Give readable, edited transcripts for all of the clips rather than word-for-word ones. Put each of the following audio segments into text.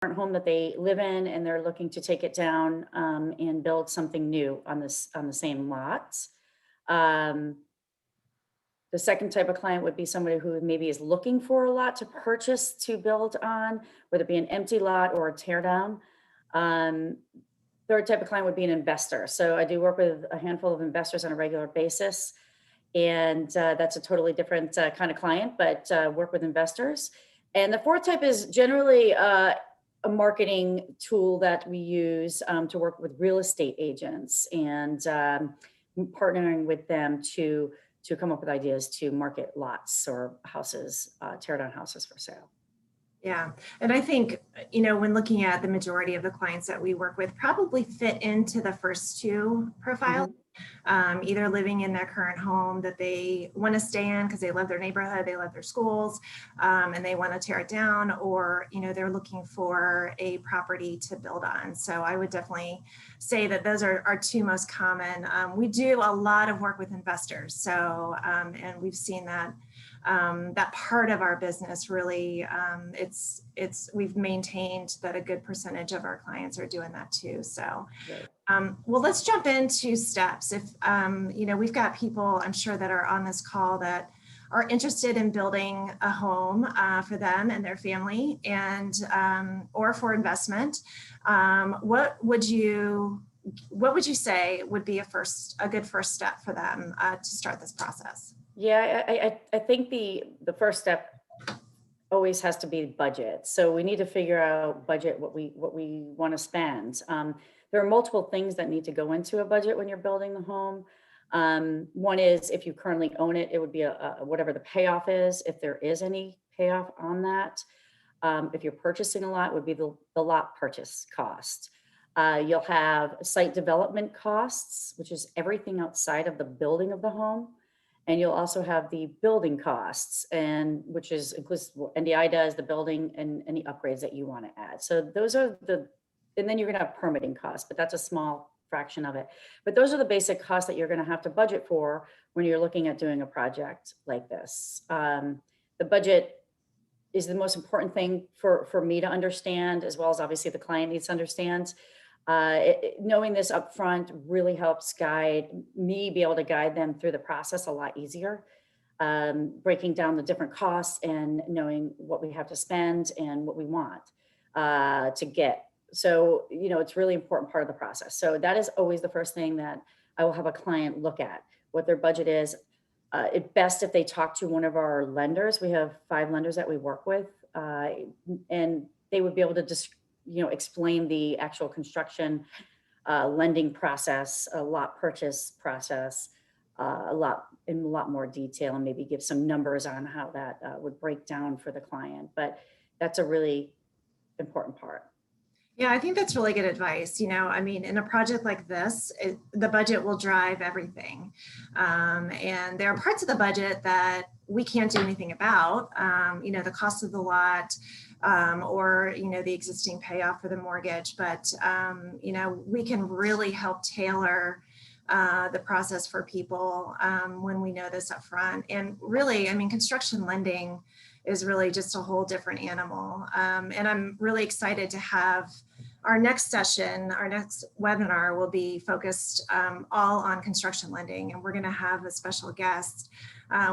current home that they live in and they're looking to take it down and build something new on the same lot. Um, the second type of client would be somebody who maybe is looking for a lot to purchase to build on, whether it be an empty lot or a tear down. Um, Third type of client would be an investor. So I do work with a handful of investors on a regular basis, and that's a totally different kind of client, but work with investors. And the fourth type is generally a marketing tool that we use to work with real estate agents and partnering with them to come up with ideas to market lots or houses, tear down houses for sale. Yeah. And I think, when looking at the majority of the clients that we work with probably fit into the first two profiles. Mhm. Either living in their current home that they want to stay in because they love their neighborhood, they love their schools, and they want to tear it down, or they're looking for a property to build on. So I would definitely say that those are our two most common. We do a lot of work with investors, so and we've seen that that part of our business really, we've maintained that a good percentage of our clients are doing that too. So. Right. Well, let's jump into steps. If, we've got people, I'm sure, that are on this call that are interested in building a home for them and their family and, or for investment. What would you say would be a good first step for them to start this process? Yeah, I think the first step always has to be budget. So we need to figure out budget, what we want to spend. There are multiple things that need to go into a budget when you're building the home. One is if you currently own it, it would be whatever the payoff is, if there is any payoff on that. If you're purchasing a lot, would be the lot purchase cost. You'll have site development costs, which is everything outside of the building of the home. And you'll also have the building costs, and which is includes what NDI does, the building, and any upgrades that you want to add. So those are and then you're going to have permitting costs, but that's a small fraction of it. But those are the basic costs that you're going to have to budget for when you're looking at doing a project like this. The budget is the most important thing for me to understand, as well as obviously the client needs to understand. Knowing this upfront really helps guide me, be able to guide them through the process a lot easier. Breaking down the different costs and knowing what we have to spend and what we want to get. So, it's really important part of the process. So that is always the first thing that I will have a client look at, what their budget is. It's best if they talk to one of our lenders. We have 5 lenders that we work with, and they would be able to just explain the actual construction lending process, a lot purchase process, in a lot more detail, and maybe give some numbers on how that would break down for the client. But that's a really important part. Yeah, I think that's really good advice. In a project like this, the budget will drive everything. And there are parts of the budget that we can't do anything about, the cost of the lot, or, the existing payoff for the mortgage. But, we can really help tailor the process for people when we know this up front. And really, construction lending is really just a whole different animal. And I'm really excited to have our next session, our next webinar will be focused all on construction lending. And we're going to have a special guest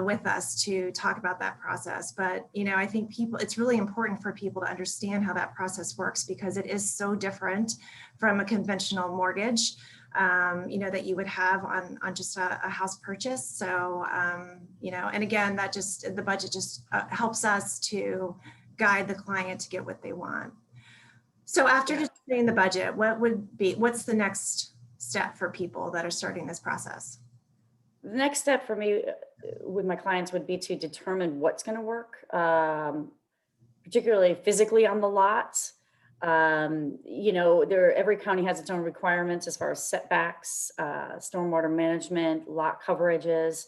with us to talk about that process. But, I think it's really important for people to understand how that process works, because it is so different from a conventional mortgage, that you would have on just a house purchase. So, and again, the budget just helps us to guide the client to get what they want. So after determining the budget, what's the next step for people that are starting this process? The next step for me with my clients would be to determine what's going to work, particularly physically on the lot. Every county has its own requirements as far as setbacks, stormwater management, lot coverages,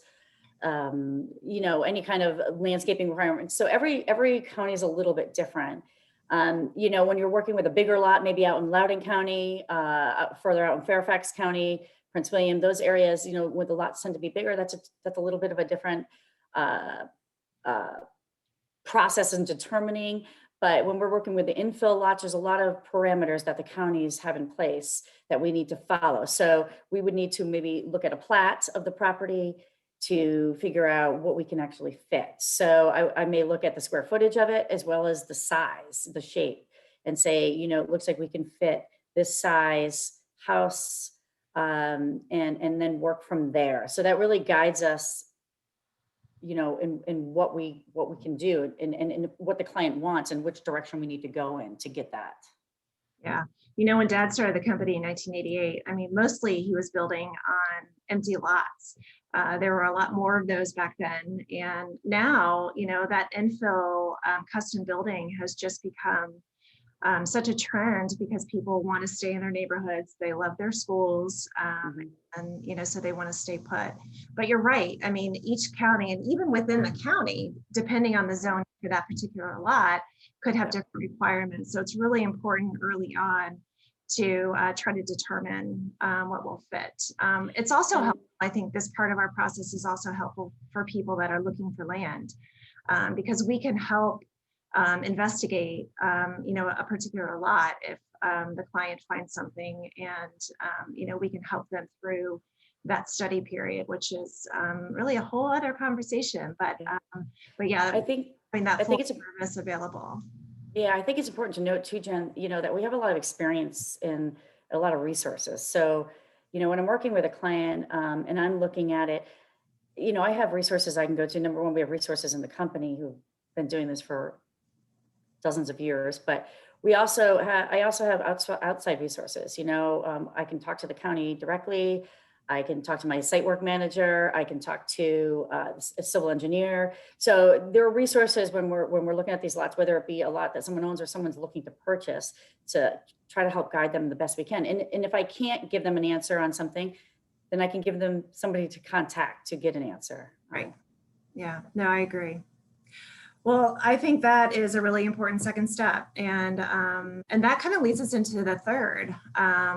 any kind of landscaping requirements. So every county is a little bit different. When you're working with a bigger lot, maybe out in Loudoun County, further out in Fairfax County, Prince William, those areas, where the lots tend to be bigger, that's a little bit of a different process in determining. But when we're working with the infill lots, there's a lot of parameters that the counties have in place that we need to follow. So we would need to maybe look at a plat of the property to figure out what we can actually fit. So I may look at the square footage of it as well as the size, the shape, and say, it looks like we can fit this size house, and then work from there. So that really guides us, in what we can do, and what the client wants and which direction we need to go in to get that. Yeah. When Dad started the company in 1988, I mean, mostly he was building on empty lots. There were a lot more of those back then. And now, that infill custom building has just become such a trend because people want to stay in their neighborhoods. They love their schools, and so they want to stay put. But you're right. I mean, each county, and even within the county, depending on the zone for that particular lot, could have different requirements. So it's really important early on to try to determine what will fit. It's also helpful. I think this part of our process is also helpful for people that are looking for land, because we can help investigate, a particular lot if the client finds something, and we can help them through that study period, which is really a whole other conversation. But yeah, I think that I full think it's service available. Yeah, I think it's important to note too, Jen, that we have a lot of experience and a lot of resources. So, when I'm working with a client, and I'm looking at it, I have resources I can go to. Number one, we have resources in the company who've been doing this for dozens of years, but I also have outside resources. I can talk to the county directly. I can talk to my site work manager. I can talk to a civil engineer. So there are resources when we're looking at these lots, whether it be a lot that someone owns or someone's looking to purchase, to try to help guide them the best we can. And if I can't give them an answer on something, then I can give them somebody to contact to get an answer. Right. Yeah, no, I agree. Well, I think that is a really important second step, and that kind of leads us into the third.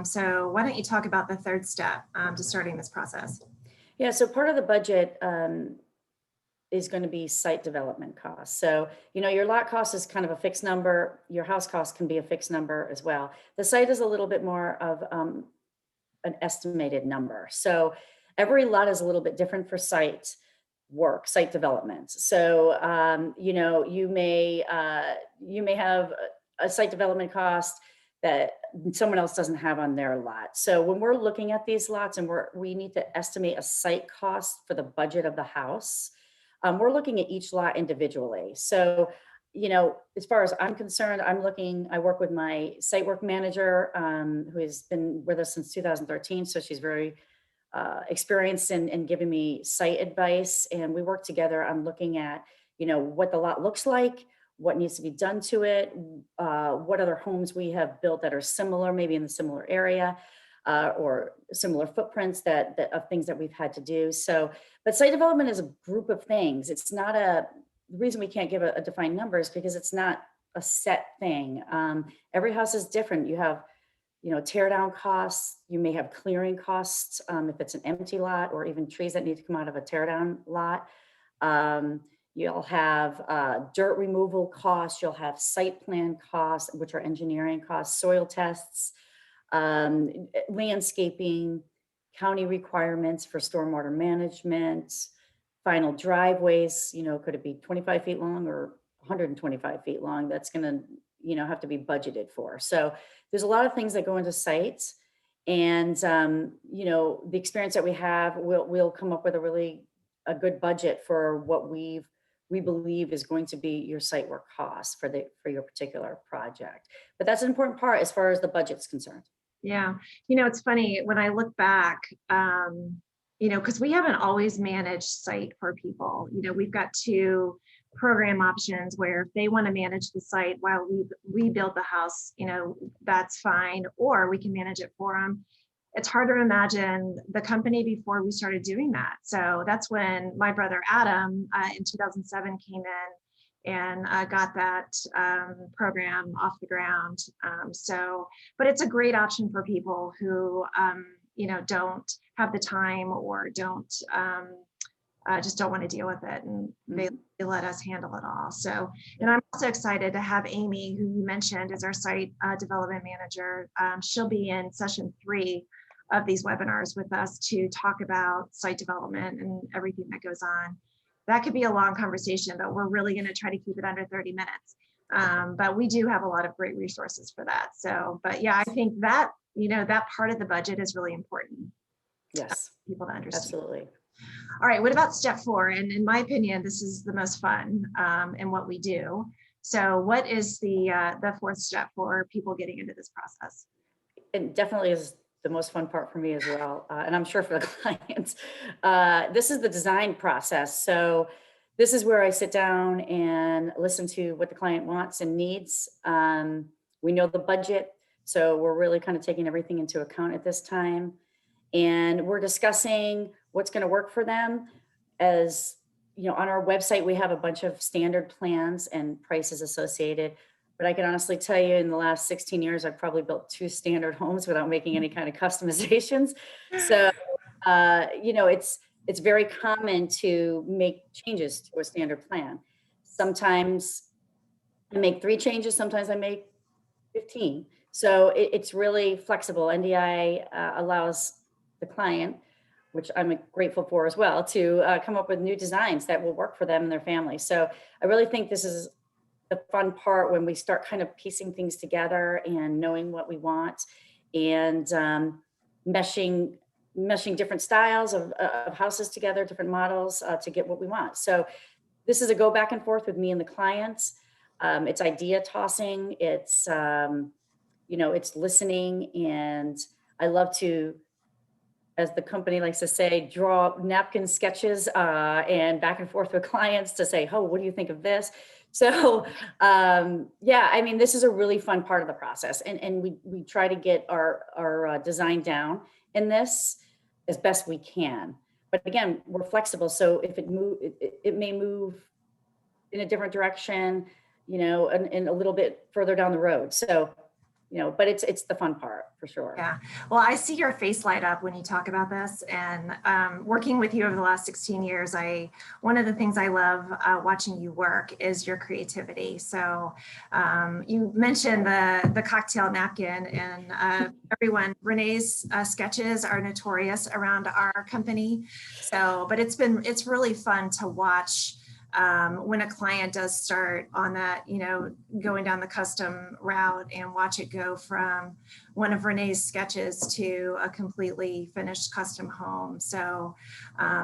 So why don't you talk about the third step to starting this process? Yeah, so part of the budget is going to be site development costs. So, your lot cost is kind of a fixed number. Your house cost can be a fixed number as well. The site is a little bit more of an estimated number. So every lot is a little bit different for site development. So, you may have a site development cost that someone else doesn't have on their lot. So when we're looking at these lots and we need to estimate a site cost for the budget of the house, we're looking at each lot individually. So, as far as I'm concerned, I work with my site work manager, who has been with us since 2013. So she's very experienced in giving me site advice. And we work together on looking at, what the lot looks like, what needs to be done to it, what other homes we have built that are similar, maybe in the similar area, or similar footprints of things that we've had to do. So, but site development is a group of things. It's not the reason we can't give a defined number is because it's not a set thing. Every house is different. You have, tear down costs. You may have clearing costs if it's an empty lot, or even trees that need to come out of a tear down lot. You'll have dirt removal costs. You'll have site plan costs, which are engineering costs, soil tests, landscaping, county requirements for stormwater management, final driveways. Could it be 25 feet long or 125 feet long? That's going to, have to be budgeted for. So there's a lot of things that go into sites, and the experience that we have, we'll come up with a good budget for what we believe is going to be your site work cost for your particular project. But that's an important part as far as the budget's concerned. Yeah. It's funny when I look back, because we haven't always managed site for people. We've got two program options where if they want to manage the site while we rebuild the house, that's fine, or we can manage it for them. It's hard to imagine the company before we started doing that. So that's when my brother Adam in 2007 came in and got that program off the ground. But it's a great option for people who, don't have the time or don't just don't want to deal with it, and they Mhm. let us handle it all. So, and I'm also excited to have Amy, who you mentioned is our site development manager. She'll be in session 3 of these webinars with us to talk about site development and everything that goes on. That could be a long conversation, but we're really going to try to keep it under 30 minutes. But we do have a lot of great resources for that. So, but yeah, I think that, that part of the budget is really important for Yes, people to understand. absolutely. All right, what about step 4? And in my opinion, this is the most fun in what we do. So what is the 4th step for people getting into this process? It definitely is the most fun part for me as well, and I'm sure for the clients. This is the design process. So this is where I sit down and listen to what the client wants and needs. We know the budget, so we're really kind of taking everything into account at this time, and we're discussing what's going to work for them. As you know, on our website, we have a bunch of standard plans and prices associated. But I can honestly tell you, in the last 16 years, I've probably built 2 standard homes without making any kind of customizations. So, it's very common to make changes to a standard plan. Sometimes I make 3 changes, sometimes I make 15. So it's really flexible. NDI allows the client, which I'm grateful for as well, to come up with new designs that will work for them and their family. So I really think this is the fun part when we start kind of piecing things together and knowing what we want, and meshing different styles of houses together, different models to get what we want. So this is a go back and forth with me and the clients. It's idea tossing. It's listening, and I love to, as the company likes to say, draw napkin sketches and back and forth with clients to say, oh, what do you think of this? So yeah, I mean, this is a really fun part of the process, and we try to get our design down in this as best we can. But again, we're flexible, so if it may move in a different direction, and a little bit further down the road. So, but it's the fun part for sure. Yeah, well, I see your face light up when you talk about this, and working with you over the last 16 years, one of the things I love watching you work is your creativity. So you mentioned the cocktail napkin, and everyone, Renee's sketches are notorious around our company. So, but it's really fun to watch when a client does start on that, going down the custom route, and watch it go from one of Renee's sketches to a completely finished custom home. So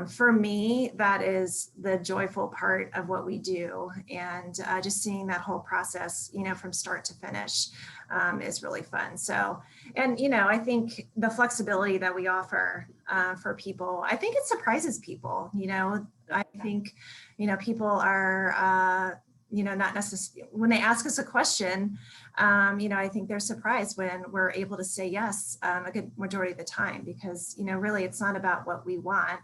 for me, that is the joyful part of what we do. And just seeing that whole process, from start to finish is really fun. So, and, I think the flexibility that we offer for people, I think it surprises people. I think, people are, not necessarily, when they ask us a question, I think they're surprised when we're able to say yes a good majority of the time, because, really it's not about what we want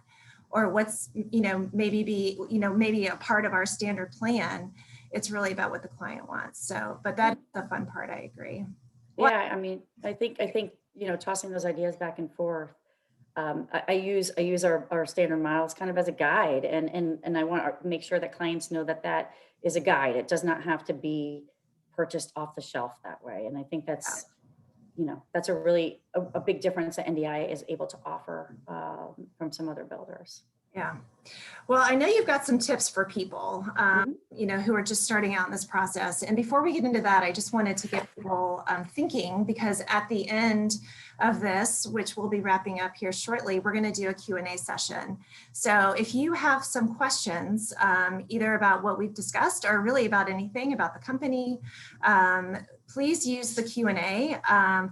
or what's, maybe a part of our standard plan. It's really about what the client wants. So, but that's the fun part. I agree. Yeah, I mean, I think, tossing those ideas back and forth. I use our standard models kind of as a guide, and I want to make sure that clients know that is a guide. It does not have to be purchased off the shelf that way. And I think that's a really a big difference that NDI is able to offer from some other builders. Yeah. Well, I know you've got some tips for people, who are just starting out in this process. And before we get into that, I just wanted to get people thinking, because at the end of this, which we'll be wrapping up here shortly, we're going to do a Q&A session. So if you have some questions, either about what we've discussed or really about anything about the company, please use the Q&A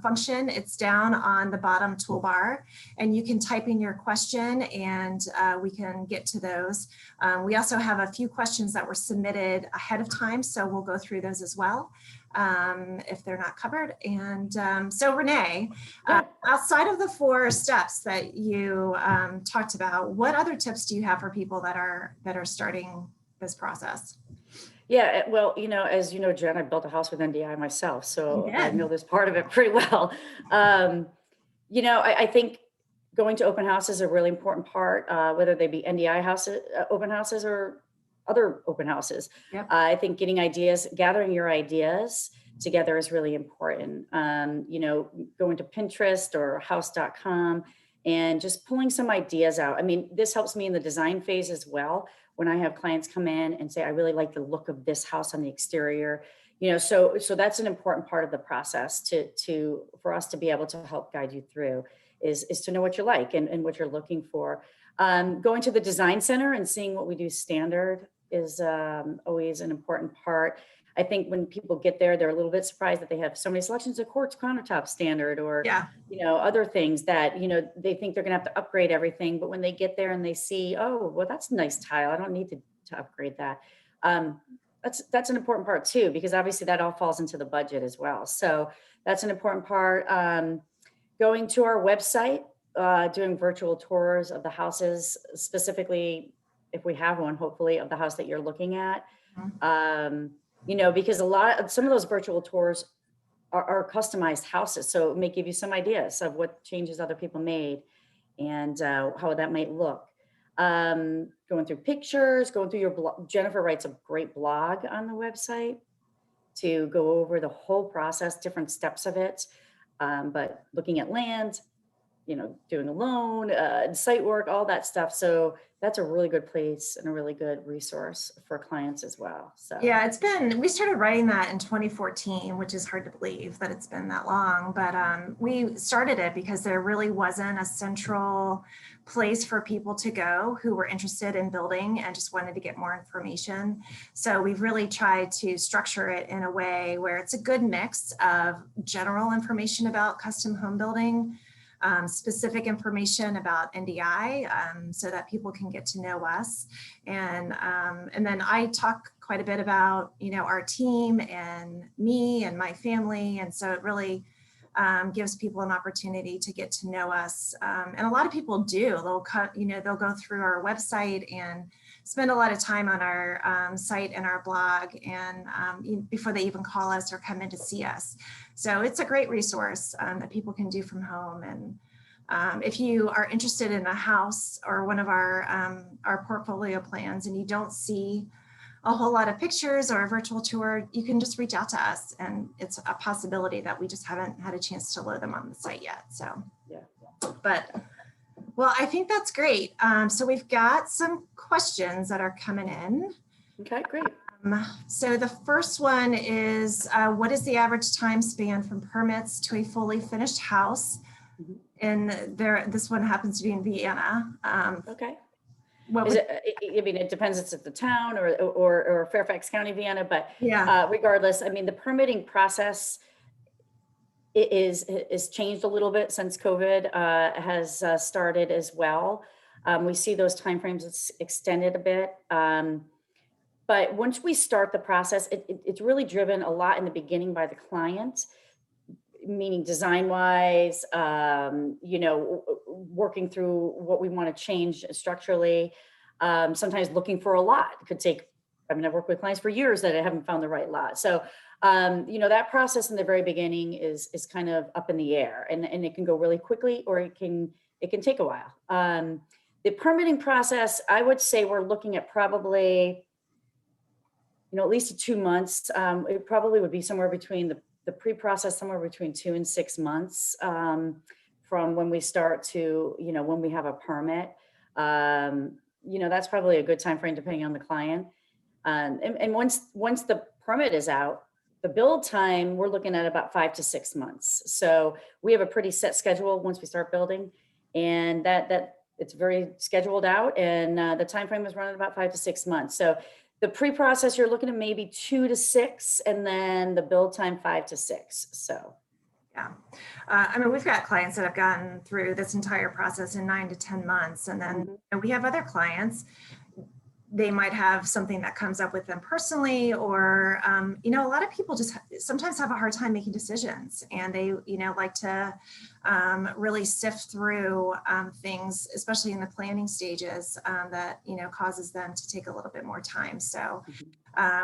function. It's down on the bottom toolbar, and you can type in your question, and we can get to those. We also have a few questions that were submitted ahead of time, so we'll go through those as well if they're not covered. And so Renee, outside of the 4 steps that you talked about, what other tips do you have for people that are starting this process? Yeah, well, as you know, Jen, I built a house with NDI myself, so I know this part of it pretty well. I think Going to open houses is a really important part, whether they be NDI houses, open houses, or other open houses. Yep. I think getting ideas, gathering your ideas together is really important. Going to Pinterest or house.com and just pulling some ideas out. I mean, this helps me in the design phase as well. When I have clients come in and say, I really like the look of this house on the exterior, so that's an important part of the process for us to be able to help guide you through is to know what you like and what you're looking for. Going to the design center and seeing what we do standard is always an important part. I think when people get there, they're a little bit surprised that they have so many selections of quartz countertop standard or, Yeah. other things that, they think they're going to have to upgrade everything. But when they get there and they see, oh, well, that's nice tile, I don't need to upgrade that. That's an important part too, because obviously that all falls into the budget as well. So that's an important part. Going to our website, doing virtual tours of the houses, specifically if we have one, hopefully, of the house that you're looking at. Because some of those virtual tours are customized houses. So it may give you some ideas of what changes other people made and how that might look. Going through pictures, going through your blog. Jennifer writes a great blog on the website to go over the whole process, different steps of it. But looking at land, doing a loan, site work, all that stuff. So that's a really good place and a really good resource for clients as well. So yeah, we started writing that in 2014, which is hard to believe that it's been that long, but we started it because there really wasn't a central place for people to go who were interested in building and just wanted to get more information. So we've really tried to structure it in a way where it's a good mix of general information about custom home building, specific information about NDI, so that people can get to know us. And then I talk quite a bit about, our team and me and my family. And so it really gives people an opportunity to get to know us. And a lot of people do, they'll go through our website and spend a lot of time on our site and our blog and before they even call us or come in to see us. So it's a great resource that people can do from home. And if you are interested in a house or one of our portfolio plans and you don't see a whole lot of pictures or a virtual tour, you can just reach out to us, and it's a possibility that we just haven't had a chance to load them on the site yet. So, yeah. But, well, I think that's great. So we've got some questions that are coming in. Okay, great. So the first one is, what is the average time span from permits to a fully finished house? Mhm. And this one happens to be in Vienna. Okay. What Is would, I mean, it depends if it's at the town or Fairfax County, Vienna, but yeah, regardless, I mean, the permitting process is changed a little bit since COVID has started as well. We see those timeframes extended a bit. But once we start the process, it's really driven a lot in the beginning by the client, meaning design wise, working through what we want to change structurally. Sometimes looking for a lot. It could take, I've worked with clients for years that I haven't found the right lot. So, that process in the very beginning is kind of up in the air, and it can go really quickly, or it can take a while. The permitting process, I would say we're looking at probably, at least 2 months. It probably would be somewhere between the pre-process, somewhere between 2 and 6 months from when we start to, when we have a permit. That's probably a good time frame depending on the client. And once the permit is out, the build time, we're looking at about 5 to 6 months. So we have a pretty set schedule once we start building, and that it's very scheduled out, and the time frame is running about 5 to 6 months. So the pre-process, you're looking at maybe 2 to 6, and then the build time 5 to 6. So, yeah. We've got clients that have gone through this entire process in 9 to 10 months. And then we have other clients, they might have something that comes up with them personally, or, a lot of people just sometimes have a hard time making decisions, and they, like to really sift through things, especially in the planning stages, that, causes them to take a little bit more time. So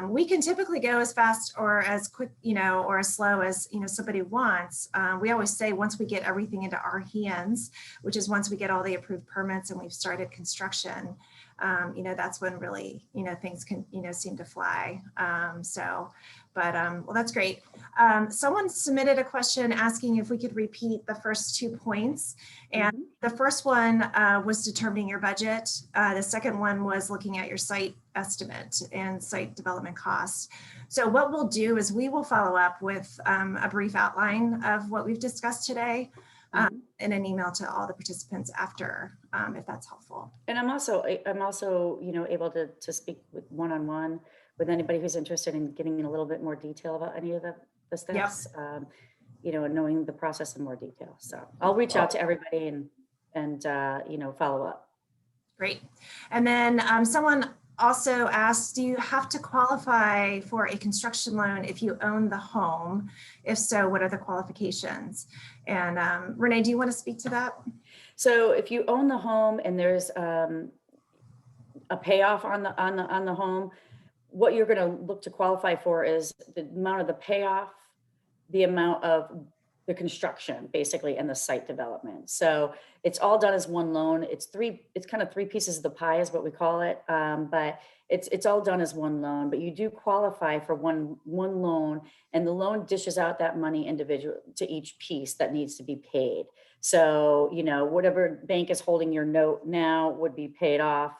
We can typically go as fast or as quick, or as slow as, somebody wants. We always say once we get everything into our hands, which is once we get all the approved permits and we've started construction, that's when really, things can, seem to fly. Well, that's great. Someone submitted a question asking if we could repeat the first 2 points. And the first one was determining your budget. The second one was looking at your site estimate and site development costs. So what we'll do is we will follow up with a brief outline of what we've discussed today in an email to all the participants after, if that's helpful. And I'm also, able to speak with one-on-one with anybody who's interested in getting in a little bit more detail about any of the steps, and knowing the process in more detail. So I'll reach out to everybody and follow up. Great. And then someone also asked, do you have to qualify for a construction loan if you own the home? If so, what are the qualifications? And Renee, do you want to speak to that? So if you own the home and there's a payoff on the home, what you're going to look to qualify for is the amount of the payoff, the amount of the construction, basically, and the site development. So it's all done as one loan. It's kind of three pieces of the pie is what we call it. But it's all done as one loan, but you do qualify for one loan, and the loan dishes out that money individual to each piece that needs to be paid. So, whatever bank is holding your note now would be paid off.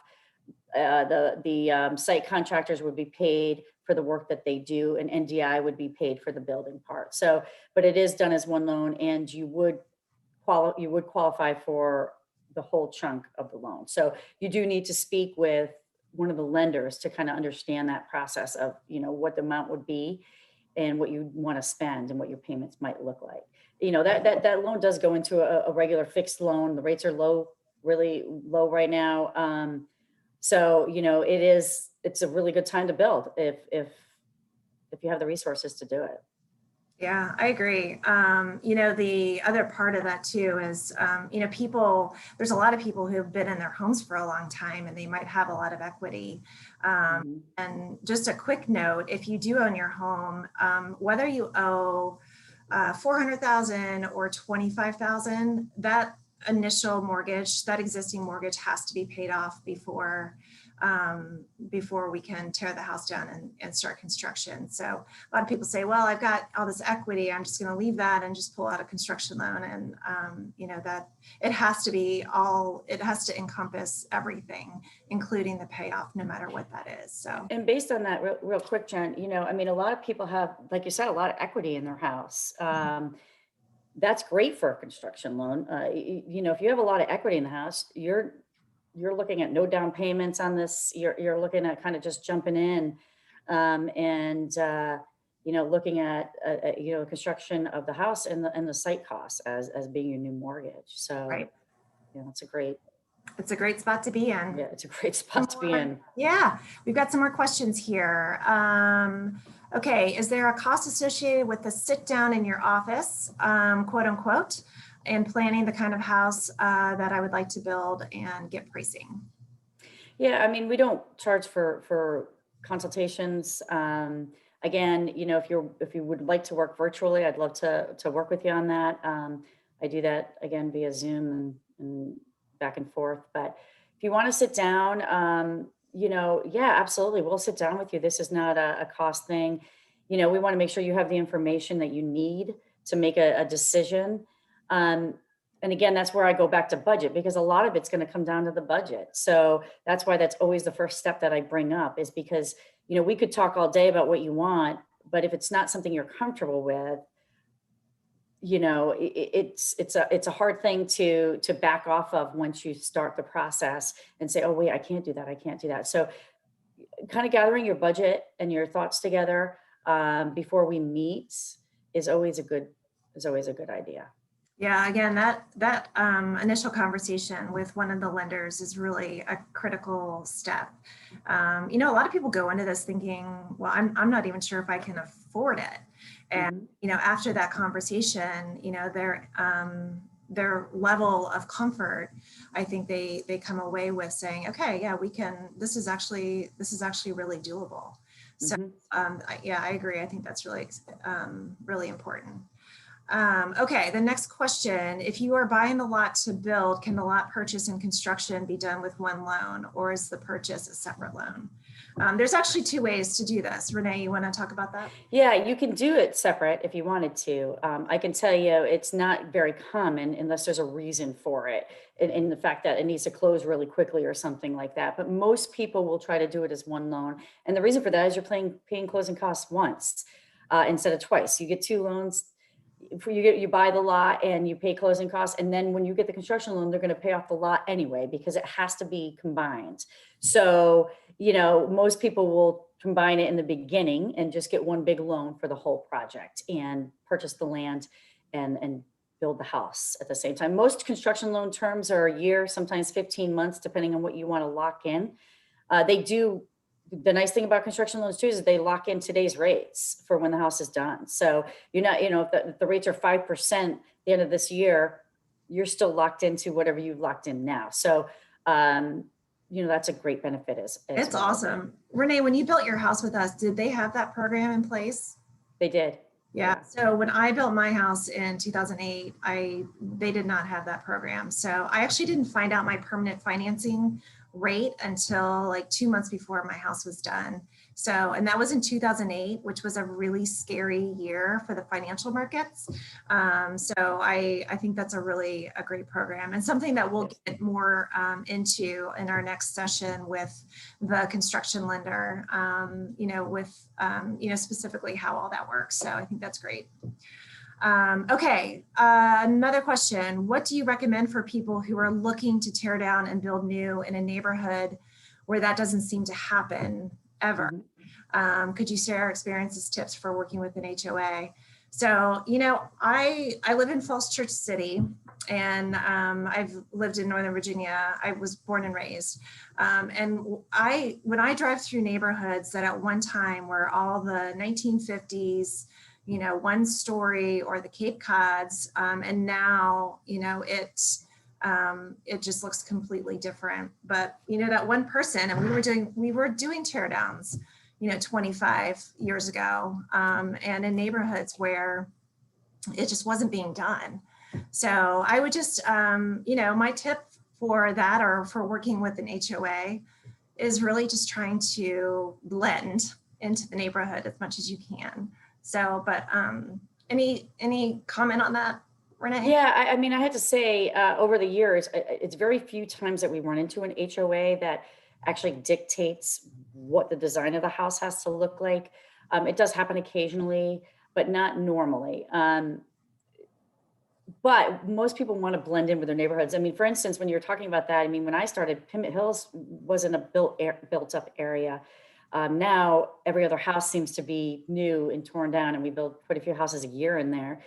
The site contractors would be paid for the work that they do, and NDI would be paid for the building part. So, but it is done as one loan, and you would qualify for the whole chunk of the loan. So you do need to speak with one of the lenders to kind of understand that process of, what the amount would be and what you want to spend and what your payments might look like. That loan does go into a regular fixed loan. The rates are low, really low right now. So, it's a really good time to build if you have the resources to do it. Yeah, I agree. The other part of that too is, there's a lot of people who have been in their homes for a long time and they might have a lot of equity. And just a quick note, if you do own your home, whether you owe $400,000 or $25,000, that initial mortgage, that existing mortgage has to be paid off before we can tear the house down and start construction. So a lot of people say, well, I've got all this equity, I'm just going to leave that and just pull out a construction loan. And that it has to encompass everything, including the payoff, no matter what that is. So, and based on that real quick, Jen, a lot of people have, like you said, a lot of equity in their house. That's great for a construction loan. If you have a lot of equity in the house, you're looking at no down payments on this. You're looking at kind of just jumping in, looking at construction of the house and the site costs as being your new mortgage. So, right. It's a great spot to be in. Yeah, it's a great spot to be in. Yeah, we've got some more questions here. Okay, is there a cost associated with the sit down in your office, quote unquote, and planning the kind of house that I would like to build and get pricing? Yeah, we don't charge for consultations. Again, if you would like to work virtually, I'd love to work with you on that. I do that again via Zoom and back and forth. But if you want to sit down, yeah, absolutely. We'll sit down with you. This is not a cost thing. We want to make sure you have the information that you need to make a decision. And again, that's where I go back to budget, because a lot of it's going to come down to the budget. So that's why that's always the first step that I bring up, is because, we could talk all day about what you want, but if it's not something you're comfortable with, it's a hard thing to back off of once you start the process and say, oh, wait, I can't do that. I can't do that. So kind of gathering your budget and your thoughts together before we meet is always a good idea. Yeah, again, that initial conversation with one of the lenders is really a critical step. A lot of people go into this thinking, well, I'm not even sure if I can afford it. And, after that conversation, their level of comfort, I think they come away with saying, okay, yeah, we can, this is actually really doable. So Mhm. yeah, I agree. I think that's really, really important. Okay, the next question, if you are buying the lot to build, can the lot purchase and construction be done with one loan, or is the purchase a separate loan? There's actually two ways to do this. Renee, you want to talk about that? Yeah, you can do it separate if you wanted to. I can tell you it's not very common unless there's a reason for it, in the fact that it needs to close really quickly or something like that. But most people will try to do it as one loan. And the reason for that is you're paying closing costs once instead of twice. You get two loans. If you buy the lot and you pay closing costs, and then when you get the construction loan, they're going to pay off the lot anyway because it has to be combined. So, most people will combine it in the beginning and just get one big loan for the whole project and purchase the land and build the house at the same time. Most construction loan terms are a year, sometimes 15 months, depending on what you want to lock in. They do. The nice thing about construction loans too is they lock in today's rates for when the house is done. So you're not, if the rates are 5% at the end of this year, you're still locked into whatever you've locked in now. So, that's a great benefit as It's well. awesome. Renee, when you built your house with us, did they have that program in place? They did. Yeah. So when I built my house in 2008, they did not have that program. So I actually didn't find out my permanent financing rate until like 2 months before my house was done. So, and that was in 2008, which was a really scary year for the financial markets. So I think that's a great program and something that we'll get more into in our next session with the construction lender, specifically how all that works. So I think that's great. Okay, another question. What do you recommend for people who are looking to tear down and build new in a neighborhood where that doesn't seem to happen ever? Could you share experiences, tips for working with an HOA? So, I live in Falls Church City, and I've lived in Northern Virginia. I was born and raised. And when I drive through neighborhoods that at one time were all the 1950s, one story or the Cape Cods, and now, it just looks completely different. But that one person, and we were doing tear downs, 25 years ago, and in neighborhoods where it just wasn't being done. So I would just, my tip for that or for working with an HOA is really just trying to blend into the neighborhood as much as you can. So, but any comment on that, Renee? Yeah, I had to say over the years, it's very few times that we run into an HOA that actually dictates what the design of the house has to look like. It does happen occasionally, but not normally. But most people want to blend in with their neighborhoods. For instance, when you're talking about that, when I started, Pimmit Hills wasn't a built up area. Now every other house seems to be new and torn down, and we build quite a few houses a year in there.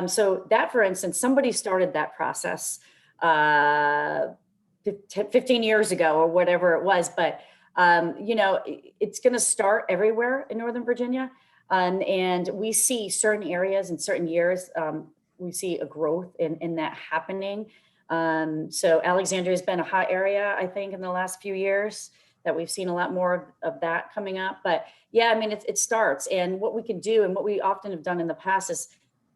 So that, for instance, somebody started that process 15 years ago or whatever it was. But, it's going to start everywhere in Northern Virginia. And we see certain areas in certain years, we see a growth in that happening. So Alexandria has been a hot area, I think, in the last few years that we've seen a lot more of that coming up. But yeah, it starts. And what we can do and what we often have done in the past is,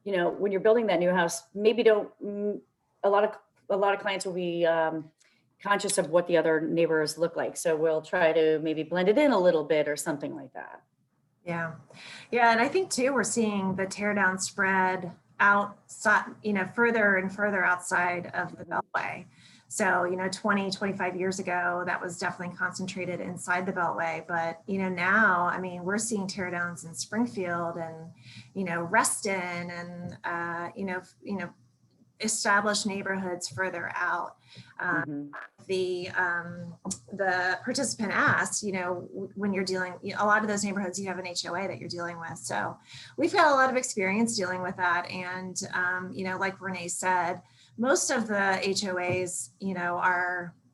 when you're building that new house, maybe a lot of clients will be conscious of what the other neighbors look like. So we'll try to maybe blend it in a little bit or something like that. Yeah. Yeah. And I think too, we're seeing the tear down spread outside, further and further outside of the Beltway. So, 20, 25 years ago, that was definitely concentrated inside the Beltway. But, now, we're seeing tear downs in Springfield and, Reston and, established neighborhoods further out. The participant asked, when you're dealing, a lot of those neighborhoods, you have an HOA that you're dealing with. So we've got a lot of experience dealing with that. And, like Renee said, most of the HOAs,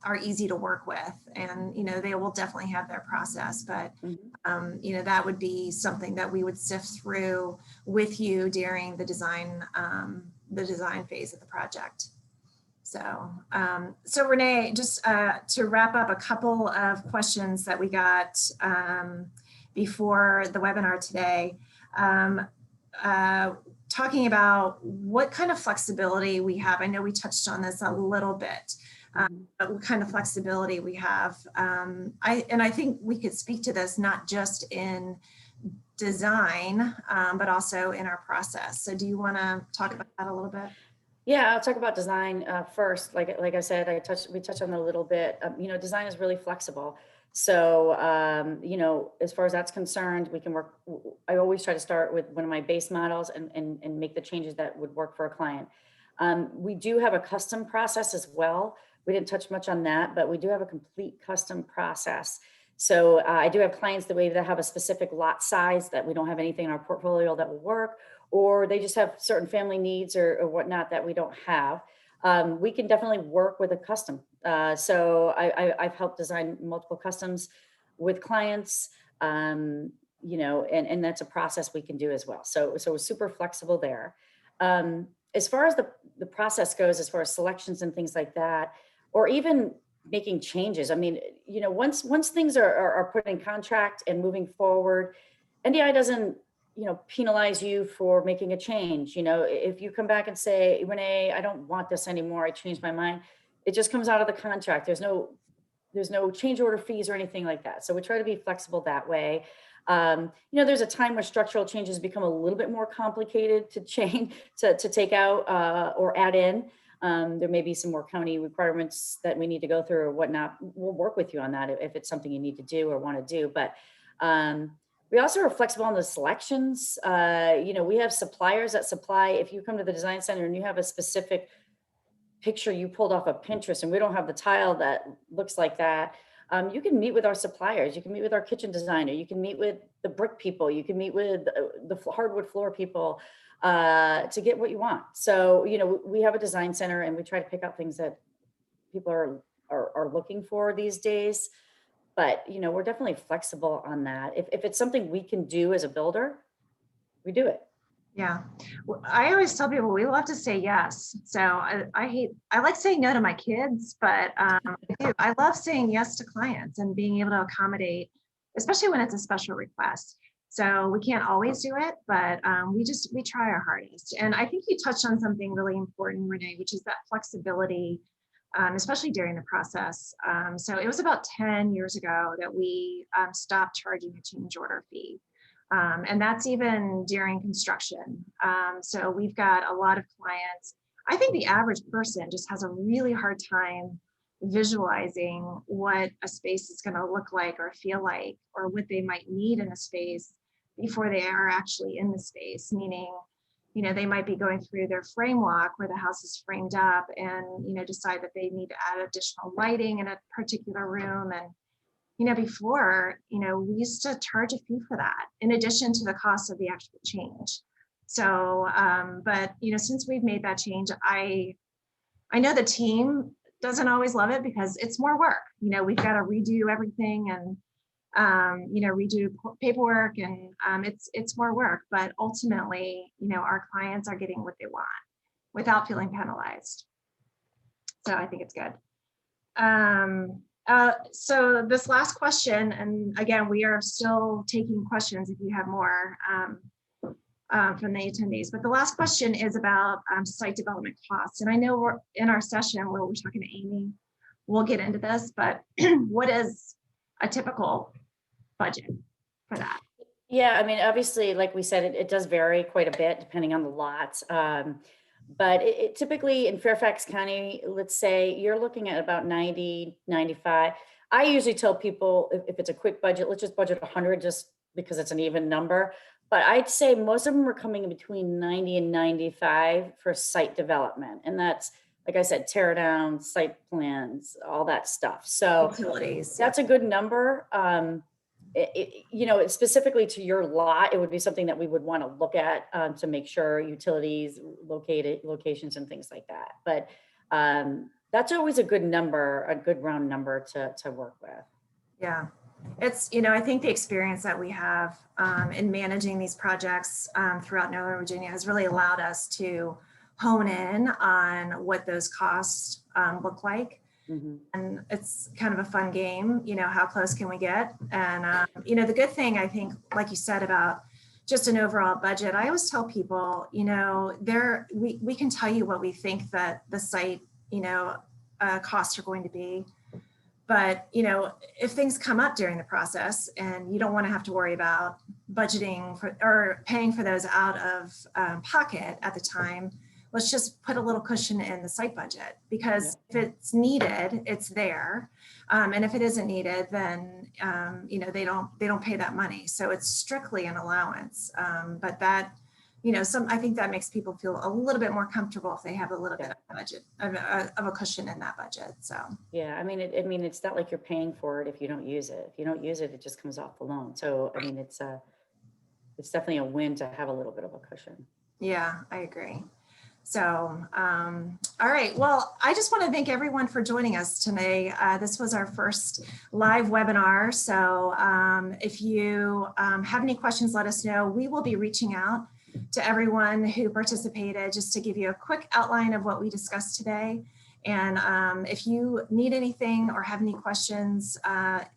are easy to work with, and, they will definitely have their process, but, that would be something that we would sift through with you during the design phase of the project. So, Renee, just to wrap up, a couple of questions that we got before the webinar today, talking about what kind of flexibility we have. I know we touched on this a little bit, but what kind of flexibility we have. I think we could speak to this not just in design, but also in our process. So do you want to talk about that a little bit? Yeah, I'll talk about design first. Like I said, we touched on it a little bit. Design is really flexible. So, as far as that's concerned, we can work. I always try to start with one of my base models and make the changes that would work for a client. We do have a custom process as well. We didn't touch much on that, but we do have a complete custom process. So I do have clients that have a specific lot size that we don't have anything in our portfolio that will work, or they just have certain family needs or whatnot that we don't have. We can definitely work with a custom. So I've helped design multiple customs with clients, and that's a process we can do as well. So we're super flexible there. As far as the process goes, as far as selections and things like that, or even making changes. I mean, once things are put in contract and moving forward, NDI doesn't, penalize you for making a change. If you come back and say, Renee, I don't want this anymore, I changed my mind, it just comes out of the contract. There's no change order fees or anything like that. So we try to be flexible that way. There's a time where structural changes become a little bit more complicated to change, to take out or add in. There may be some more county requirements that we need to go through or whatnot. We'll work with you on that if it's something you need to do or want to do. But we also are flexible on the selections. We have suppliers that supply. If you come to the design center and you have a specific picture you pulled off of Pinterest and we don't have the tile that looks like that, you can meet with our suppliers. You can meet with our kitchen designer. You can meet with the brick people. You can meet with the hardwood floor people to get what you want. So, we have a design center and we try to pick out things that people are looking for these days. But, we're definitely flexible on that. If it's something we can do as a builder, we do it. Yeah. Well, I always tell people we love to say yes. So I like saying no to my kids, but I love saying yes to clients and being able to accommodate, especially when it's a special request. So we can't always do it, but we try our hardest. And I think you touched on something really important, Renee, which is that flexibility, especially during the process. So it was about 10 years ago that we stopped charging a change order fee. And that's even during construction. So we've got a lot of clients. I think the average person just has a really hard time visualizing what a space is going to look like or feel like, or what they might need in a space before they are actually in the space. Meaning, they might be going through their frame walk where the house is framed up and, decide that they need to add additional lighting in a particular room. And before, we used to charge a fee for that in addition to the cost of the actual change. So, but, since we've made that change, I know the team doesn't always love it because it's more work. We've got to redo everything and, redo paperwork and it's more work, but ultimately, our clients are getting what they want without feeling penalized. So I think it's good. So this last question, and again, we are still taking questions if you have more from the attendees, but the last question is about site development costs. And I know we're in our session where we're talking to Amy, we'll get into this, but what is a typical budget for that? Yeah, I mean, obviously, like we said, it does vary quite a bit depending on the lots. But it typically in Fairfax County, let's say you're looking at about 90, 95. I usually tell people if it's a quick budget, let's just budget 100 just because it's an even number. But I'd say most of them are coming in between 90 and 95 for site development. And that's, like I said, tear down, site plans, all that stuff. So Utilities. that's a good number. Specifically to your lot, it would be something that we would want to look at to make sure utilities, locations and things like that. But that's always a good number, a good round number to work with. Yeah, it's, I think the experience that we have in managing these projects throughout Northern Virginia has really allowed us to hone in on what those costs look like. Mhm. And it's kind of a fun game, how close can we get? And, the good thing, I think, like you said about just an overall budget, I always tell people, we can tell you what we think that the site, costs are going to be. But, if things come up during the process and you don't want to have to worry about budgeting for or paying for those out of pocket at the time, let's just put a little cushion in the site budget, because if it's needed, it's there. And if it isn't needed, then, they don't pay that money. So it's strictly an allowance. But that, I think that makes people feel a little bit more comfortable if they have a little bit of budget, of a cushion in that budget. So. Yeah, I mean, it's not like you're paying for it if you don't use it. If you don't use it, it just comes off the loan. So, I mean, it's definitely a win to have a little bit of a cushion. Yeah, I agree. So, all right. Well, I just want to thank everyone for joining us today. This was our first live webinar. So if you have any questions, let us know. We will be reaching out to everyone who participated just to give you a quick outline of what we discussed today. And if you need anything or have any questions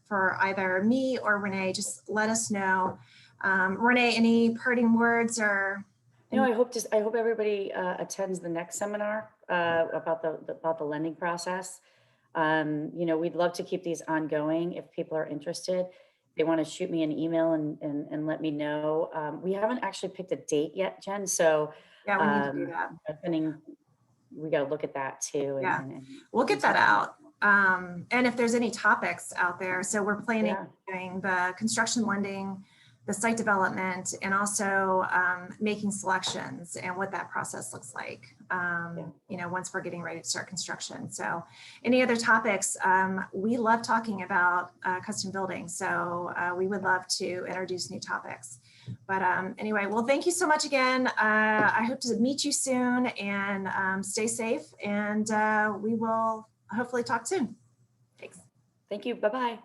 for either me or Renee, just let us know. Renee, any parting words or? I hope everybody attends the next seminar about the lending process. We'd love to keep these ongoing if people are interested. They want to shoot me an email and let me know. We haven't actually picked a date yet, Jen. So yeah, we need to do that. We got to look at that too. Yeah, we'll get that out. And if there's any topics out there, so we're planning on doing the construction lending, the site development, and also making selections and what that process looks like, once we're getting ready to start construction. So any other topics, we love talking about custom building. So we would love to introduce new topics. But anyway, well, thank you so much again. I hope to meet you soon, and stay safe, and we will hopefully talk soon. Thanks. Thank you. Bye-bye.